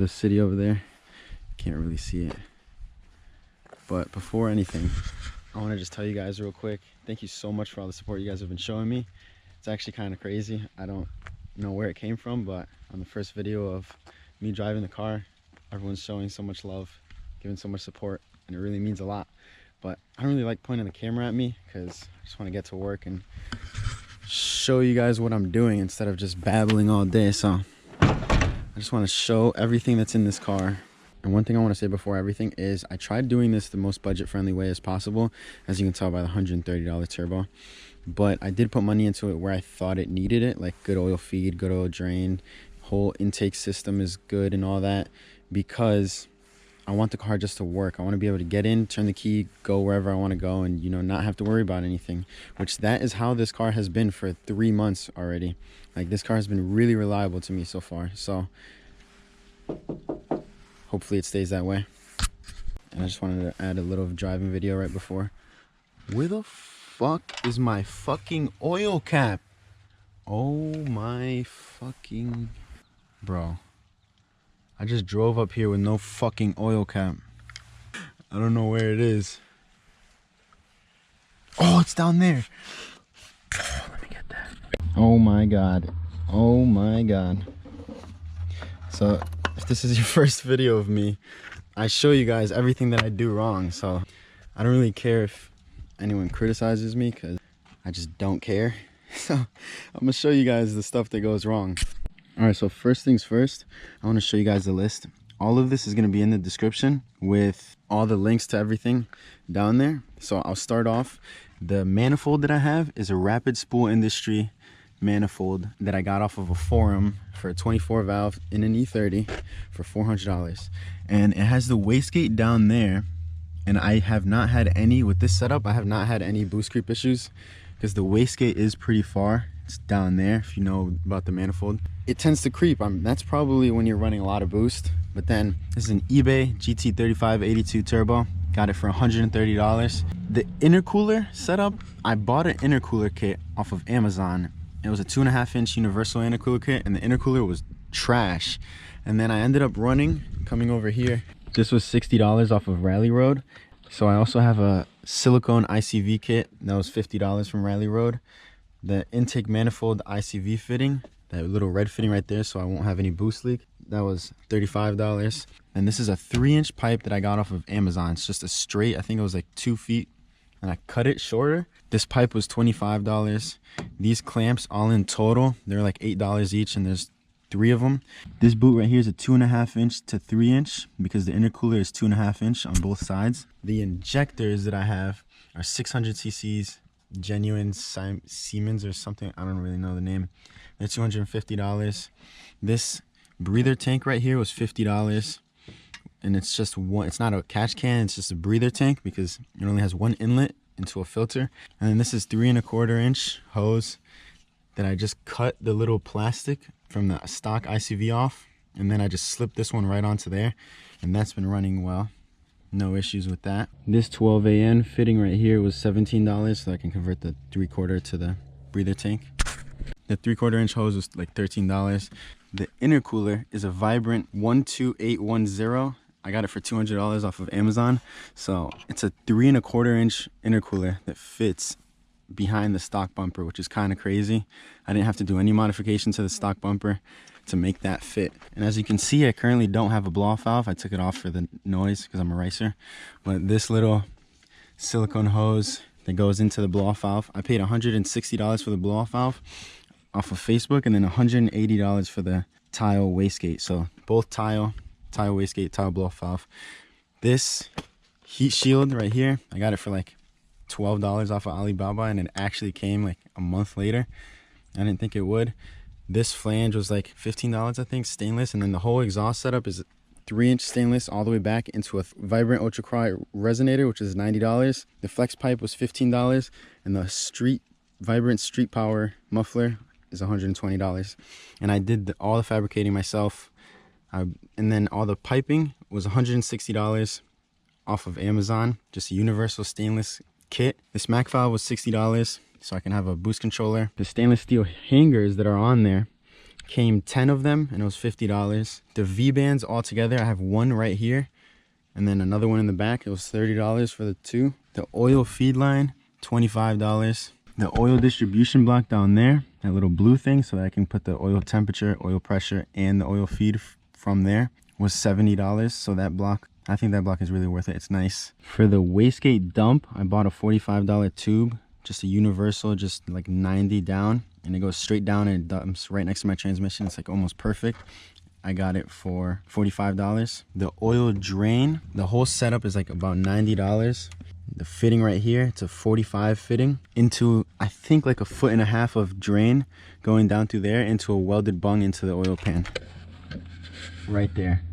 city over there. Can't really see it. But before anything, I want to just tell you guys real quick, thank you so much for all the support you guys have been showing me. It's actually kind of crazy. I don't know where it came from, but on the first video of me driving the car, everyone's showing so much love, giving so much support, and it really means a lot. But I don't really like pointing the camera at me because I just want to get to work and show you guys what I'm doing instead of just babbling all day. So I just want to show everything that's in this car. And one thing I want to say before everything is I tried doing this the most budget-friendly way as possible, as you can tell by the $130 turbo. But I did put money into it where I thought it needed it, like good oil feed, good oil drain, whole intake system is good and all that, because I want the car just to work. I want to be able to get in, turn the key, go wherever I want to go, and, you know, not have to worry about anything, which that is how this car has been for 3 months already. Like, this car has been really reliable to me so far. So hopefully it stays that way. And I just wanted to add a little driving video right before. Where the fuck is my fucking oil cap? Oh my fucking... Bro. I just drove up here with no fucking oil cap. I don't know where it is. Oh, it's down there. Let me get that. Oh my god. Oh my god. So, if this is your first video of me, I show you guys everything that I do wrong. So, I don't really care if anyone criticizes me because I just don't care. So, I'm going to show you guys the stuff that goes wrong. Alright, so first things first, I want to show you guys the list. All of this is going to be in the description with all the links to everything down there. So I'll start off. The manifold that I have is a Rapid Spool Industry manifold that I got off of a forum for a 24 valve in an E30 for $400. And it has the wastegate down there. And I have not had any, with this setup, I have not had any boost creep issues because the wastegate is pretty far. It's down there, if you know about the manifold. It tends to creep. That's probably when you're running a lot of boost. But then this is an eBay GT3582 turbo. Got it for $130. The intercooler setup, I bought an intercooler kit off of Amazon. It was a 2.5-inch universal intercooler kit, and the intercooler was trash. And then I ended up running, coming over here. This was $60 off of Rally Road. So I also have a silicone ICV kit that was $50 from Rally Road. The intake manifold ICV fitting, that little red fitting right there so I won't have any boost leak, that was $35. And this is a 3-inch pipe that I got off of Amazon. It's just a straight, I think it was like 2 feet, and I cut it shorter. This pipe was $25. These clamps all in total, they're like $8 each, and there's 3 of them. This boot right here is a 2.5-inch to 3-inch because the intercooler is 2.5-inch on both sides. The injectors that I have are 600 cc's genuine Siemens or something, I don't really know the name. They're $250. This breather tank right here was $50, and it's just one, it's not a catch can, it's just a breather tank because it only has one inlet into a filter. And then this is 3.25-inch hose that I just cut the little plastic from the stock ICV off, and then I just slipped this one right onto there, and that's been running well. No issues with that. This 12AN fitting right here was $17, so I can convert the 3/4 to the breather tank. The 3/4-inch hose was like $13. The intercooler is a Vibrant 12810. I got it for $200 off of Amazon. So it's a 3.25-inch intercooler that fits behind the stock bumper, which is kind of crazy. I didn't have to do any modification to the stock bumper to make that fit. And as you can see, I currently don't have a blow-off valve. I took it off for the noise because I'm a racer. But this little silicone hose that goes into the blow-off valve, I paid $160 for the blow-off valve off of Facebook, and then $180 for the Tial Wastegate. So both Tial Wastegate, Tial blow-off valve. This heat shield right here, I got it for like $12 off of Alibaba, and it actually came like a month later. I didn't think it would. This flange was like $15, I think, stainless, and then the whole exhaust setup is 3-inch stainless all the way back into a Vibrant Ultra Cry resonator, which is $90. The flex pipe was $15, and the Vibrant Street Power muffler is $120. And I did all the fabricating myself, and then all the piping was $160 off of Amazon, just a universal stainless kit. This Mac valve was $60, so I can have a boost controller. The stainless steel hangers that are on there, Came 10 of them and it was $50. The V bands all together, I have one right here and then another one in the back. It was $30 for the two. The oil feed line, $25. The oil distribution block down there, that little blue thing, so that I can put the oil temperature, oil pressure, and the oil feed from there, was $70. So that block, I think that block is really worth it. It's nice. For the wastegate dump, I bought a $45 tube, just a universal, just like 90 down, and it goes straight down and it dumps right next to my transmission. It's like almost perfect. I got it for $45. The oil drain, the whole setup is like about $90. The fitting right here, it's a 45 fitting into, I think, like a 1.5 feet of drain going down through there into a welded bung into the oil pan right there,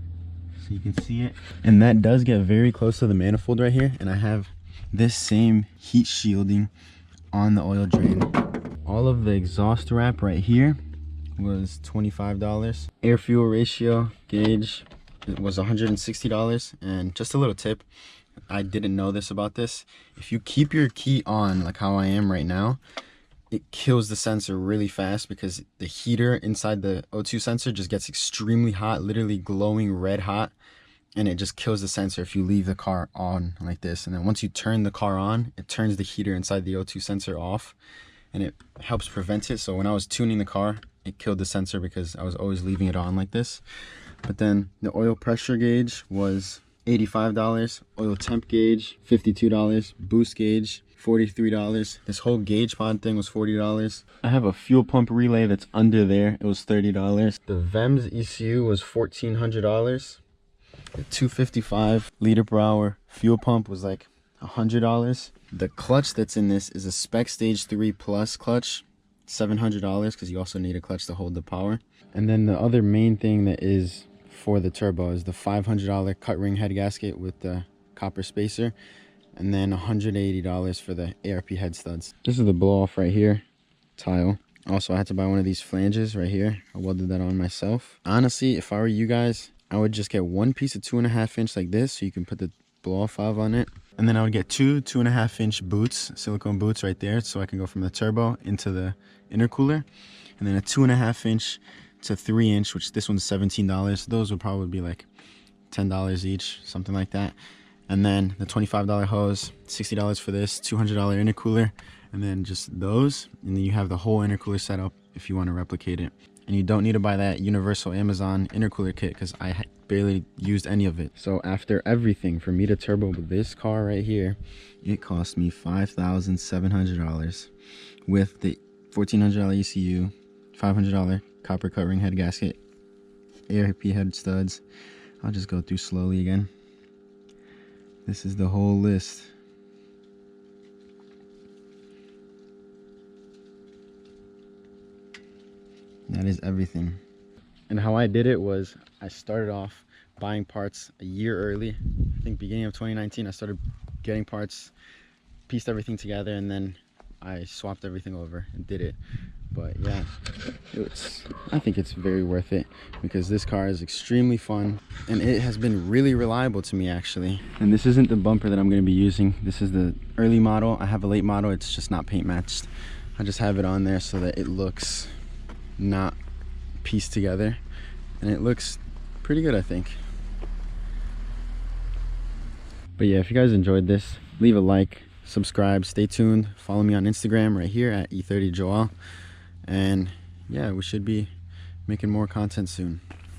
so you can see it. And that does get very close to the manifold right here, and I have this same heat shielding on the oil drain. All of the exhaust wrap right here was $25. Air fuel ratio gauge, it was $160. And just a little tip, I didn't know this about this. If you keep your key on, like how I am right now, it kills the sensor really fast because the heater inside the O2 sensor just gets extremely hot, literally glowing red hot, and it just kills the sensor if you leave the car on like this. And then once you turn the car on, it turns the heater inside the O2 sensor off, and it helps prevent it. So when I was tuning the car, it killed the sensor because I was always leaving it on like this. But then the oil pressure gauge was $85, oil temp gauge $52, boost gauge $43. This whole gauge pod thing was $40. I have a fuel pump relay that's under there. It was $30. The VEMS ECU was $1,400. The 255 liter per hour fuel pump was like $100. The clutch that's in this is a Spec Stage 3 Plus clutch, $700, because you also need a clutch to hold the power. And then the other main thing that is for the turbo is the $500 cut ring head gasket with the copper spacer, and then $180 for the ARP head studs. This is the blow off right here, Tial. Also, I had to buy one of these flanges right here. I welded that on myself. Honestly, if I were you guys, I would just get one piece of 2.5 inch like this, so you can put the blow off valve on it. And then I would get two 2.5 inch boots, silicone boots right there, so I can go from the turbo into the intercooler. And then a 2.5 inch to 3 inch, which this one's $17. Those would probably be like $10 each, something like that. And then the $25 hose, $60 for this, $200 intercooler, and then just those. And then you have the whole intercooler setup if you want to replicate it. And you don't need to buy that universal Amazon intercooler kit because I barely used any of it. So after everything, for me to turbo this car right here, it cost me $5,700 with the $1,400 ECU, $500 copper cut ring head gasket, ARP head studs. I'll just go through slowly again. This is the whole list. That is everything. And how I did it was I started off buying parts a year early. I think beginning of 2019 I started getting parts, pieced everything together, and then I swapped everything over and did it. But yeah, I think it's very worth it because this car is extremely fun and it has been really reliable to me actually. And this isn't the bumper that I'm going to be using. This is the early model. I have a late model, it's just not paint matched. I just have it on there so that it looks not pieced together, and it looks pretty good, I think. But yeah, if you guys enjoyed this, leave a like, subscribe, stay tuned, follow me on Instagram right here at E30 Joel, and yeah, we should be making more content soon.